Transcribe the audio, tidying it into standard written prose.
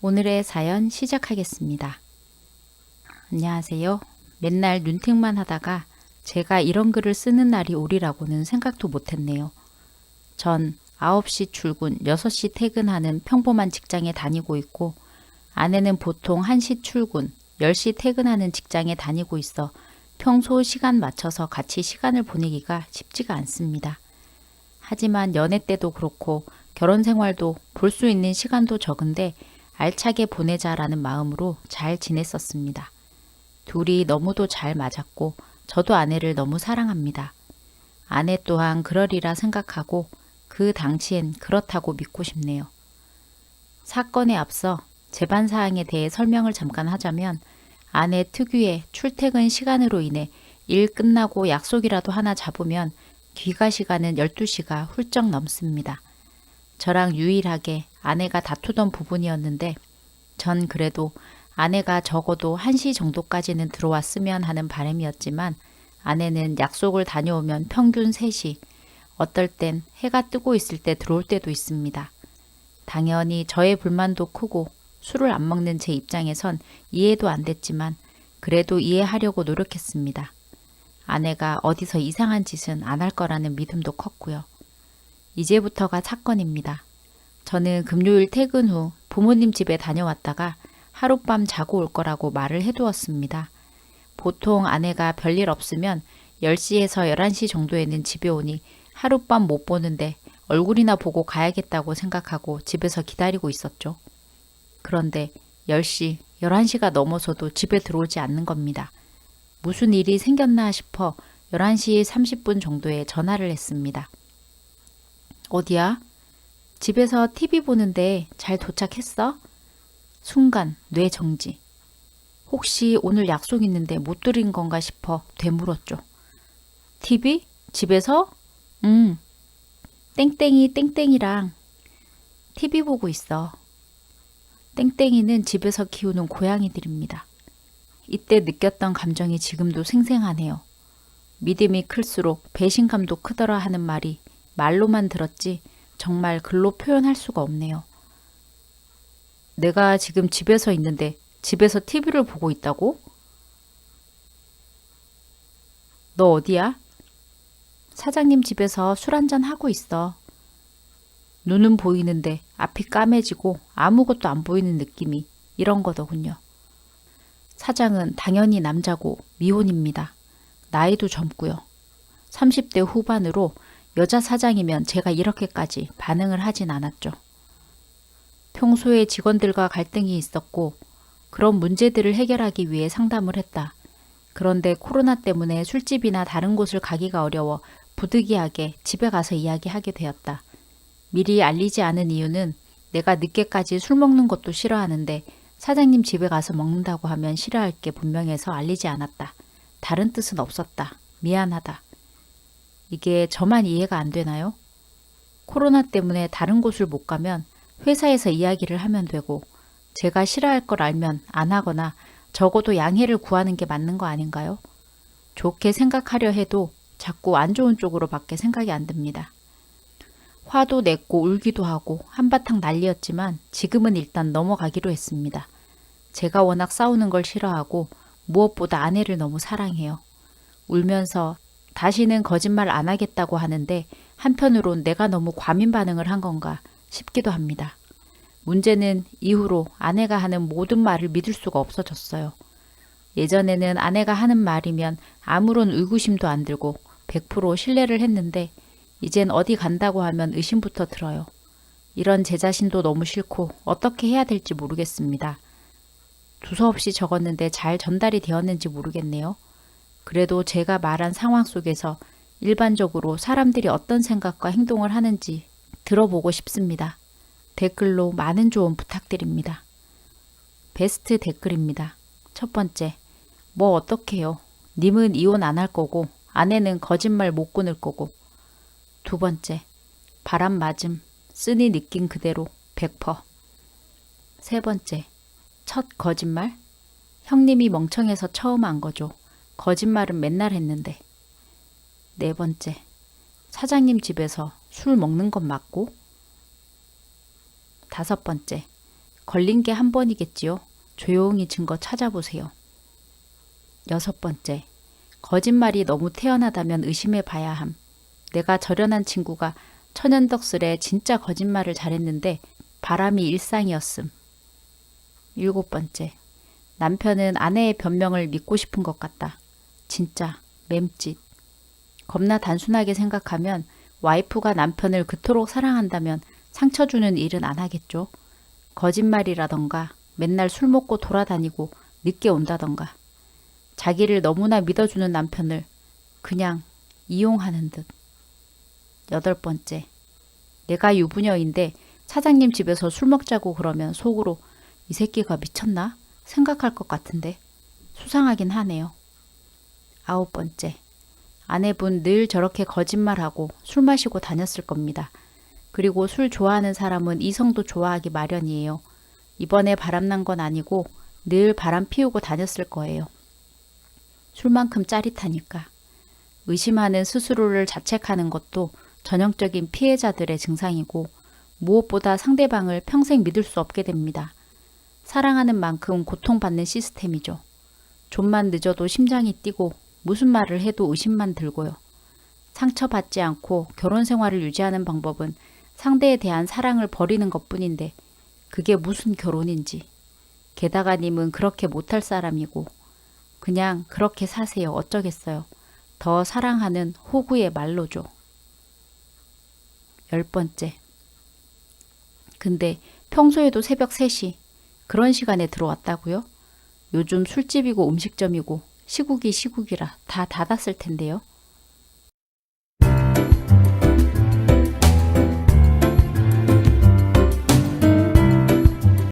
오늘의 사연 시작하겠습니다. 안녕하세요. 맨날 눈팅만 하다가 제가 이런 글을 쓰는 날이 오리라고는 생각도 못했네요. 전 9시 출근, 6시 퇴근하는 평범한 직장에 다니고 있고 아내는 보통 1시 출근, 10시 퇴근하는 직장에 다니고 있어 평소 시간 맞춰서 같이 시간을 보내기가 쉽지가 않습니다. 하지만 연애 때도 그렇고 결혼 생활도 볼 수 있는 시간도 적은데 알차게 보내자라는 마음으로 잘 지냈었습니다. 둘이 너무도 잘 맞았고 저도 아내를 너무 사랑합니다. 아내 또한 그러리라 생각하고 그 당시엔 그렇다고 믿고 싶네요. 사건에 앞서 재반 사항에 대해 설명을 잠깐 하자면 아내 특유의 출퇴근 시간으로 인해 일 끝나고 약속이라도 하나 잡으면 귀가 시간은 12시가 훌쩍 넘습니다. 저랑 유일하게 아내가 다투던 부분이었는데 전 그래도 아내가 적어도 1시 정도까지는 들어왔으면 하는 바람이었지만 아내는 약속을 다녀오면 평균 3시, 어떨 땐 해가 뜨고 있을 때 들어올 때도 있습니다. 당연히 저의 불만도 크고 술을 안 먹는 제 입장에선 이해도 안 됐지만 그래도 이해하려고 노력했습니다. 아내가 어디서 이상한 짓은 안 할 거라는 믿음도 컸고요. 이제부터가 사건입니다. 저는 금요일 퇴근 후 부모님 집에 다녀왔다가 하룻밤 자고 올 거라고 말을 해두었습니다. 보통 아내가 별일 없으면 10시에서 11시 정도에는 집에 오니 하룻밤 못 보는데 얼굴이나 보고 가야겠다고 생각하고 집에서 기다리고 있었죠. 그런데 10시, 11시가 넘어서도 집에 들어오지 않는 겁니다. 무슨 일이 생겼나 싶어 11시 30분 정도에 전화를 했습니다. 어디야? 집에서 TV 보는데 잘 도착했어? 순간 뇌 정지. 혹시 오늘 약속 있는데 못 들은 건가 싶어 되물었죠. TV? 집에서? 응. 땡땡이 땡땡이랑 TV 보고 있어. 땡땡이는 집에서 키우는 고양이들입니다. 이때 느꼈던 감정이 지금도 생생하네요. 믿음이 클수록 배신감도 크더라 하는 말이 말로만 들었지 정말 글로 표현할 수가 없네요. 내가 지금 집에서 있는데 집에서 TV를 보고 있다고? 너 어디야? 사장님 집에서 술 한잔 하고 있어. 눈은 보이는데 앞이 까매지고 아무것도 안 보이는 느낌이 이런 거더군요. 사장은 당연히 남자고 미혼입니다. 나이도 젊고요. 30대 후반으로 여자 사장이면 제가 이렇게까지 반응을 하진 않았죠. 평소에 직원들과 갈등이 있었고 그런 문제들을 해결하기 위해 상담을 했다. 그런데 코로나 때문에 술집이나 다른 곳을 가기가 어려워 부득이하게 집에 가서 이야기하게 되었다. 미리 알리지 않은 이유는 내가 늦게까지 술 먹는 것도 싫어하는데 사장님 집에 가서 먹는다고 하면 싫어할 게 분명해서 알리지 않았다. 다른 뜻은 없었다. 미안하다. 이게 저만 이해가 안 되나요? 코로나 때문에 다른 곳을 못 가면 회사에서 이야기를 하면 되고 제가 싫어할 걸 알면 안 하거나 적어도 양해를 구하는 게 맞는 거 아닌가요? 좋게 생각하려 해도 자꾸 안 좋은 쪽으로밖에 생각이 안 듭니다. 화도 냈고 울기도 하고 한바탕 난리였지만 지금은 일단 넘어가기로 했습니다. 제가 워낙 싸우는 걸 싫어하고 무엇보다 아내를 너무 사랑해요. 울면서 다시는 거짓말 안 하겠다고 하는데 한편으론 내가 너무 과민 반응을 한 건가 싶기도 합니다. 문제는 이후로 아내가 하는 모든 말을 믿을 수가 없어졌어요. 예전에는 아내가 하는 말이면 아무런 의구심도 안 들고 100% 신뢰를 했는데 이젠 어디 간다고 하면 의심부터 들어요. 이런 제 자신도 너무 싫고 어떻게 해야 될지 모르겠습니다. 두서없이 적었는데 잘 전달이 되었는지 모르겠네요. 그래도 제가 말한 상황 속에서 일반적으로 사람들이 어떤 생각과 행동을 하는지 들어보고 싶습니다. 댓글로 많은 조언 부탁드립니다. 베스트 댓글입니다. 첫 번째, 뭐 어떡해요. 님은 이혼 안 할 거고 아내는 거짓말 못 끊을 거고. 두 번째, 바람 맞음, 쓰니 느낀 그대로 100%. 세 번째, 첫 거짓말? 형님이 멍청해서 처음 한 거죠. 거짓말은 맨날 했는데. 네 번째, 사장님 집에서 술 먹는 건 맞고. 다섯 번째, 걸린 게 한 번이겠지요. 조용히 증거 찾아보세요. 6번째, 거짓말이 너무 태연하다면 의심해 봐야 함. 내가 절연한 친구가 천연덕스레 진짜 거짓말을 잘했는데 바람이 일상이었음. 7번째, 남편은 아내의 변명을 믿고 싶은 것 같다. 진짜 맴짓. 겁나 단순하게 생각하면 와이프가 남편을 그토록 사랑한다면 상처 주는 일은 안 하겠죠. 거짓말이라던가 맨날 술 먹고 돌아다니고 늦게 온다던가 자기를 너무나 믿어주는 남편을 그냥 이용하는 듯. 8번째, 내가 유부녀인데 사장님 집에서 술 먹자고 그러면 속으로 이 새끼가 미쳤나? 생각할 것 같은데 수상하긴 하네요. 9번째, 아내분 늘 저렇게 거짓말하고 술 마시고 다녔을 겁니다. 그리고 술 좋아하는 사람은 이성도 좋아하기 마련이에요. 이번에 바람난 건 아니고 늘 바람 피우고 다녔을 거예요. 술만큼 짜릿하니까. 의심하는 스스로를 자책하는 것도 전형적인 피해자들의 증상이고 무엇보다 상대방을 평생 믿을 수 없게 됩니다. 사랑하는 만큼 고통받는 시스템이죠. 좀만 늦어도 심장이 뛰고 무슨 말을 해도 의심만 들고요. 상처받지 않고 결혼 생활을 유지하는 방법은 상대에 대한 사랑을 버리는 것뿐인데 그게 무슨 결혼인지. 게다가 님은 그렇게 못할 사람이고 그냥 그렇게 사세요. 어쩌겠어요. 더 사랑하는 호구의 말로죠. 10번째. 근데 평소에도 새벽 3시 그런 시간에 들어왔다고요? 요즘 술집이고 음식점이고 시국이라 다 닫았을 텐데요.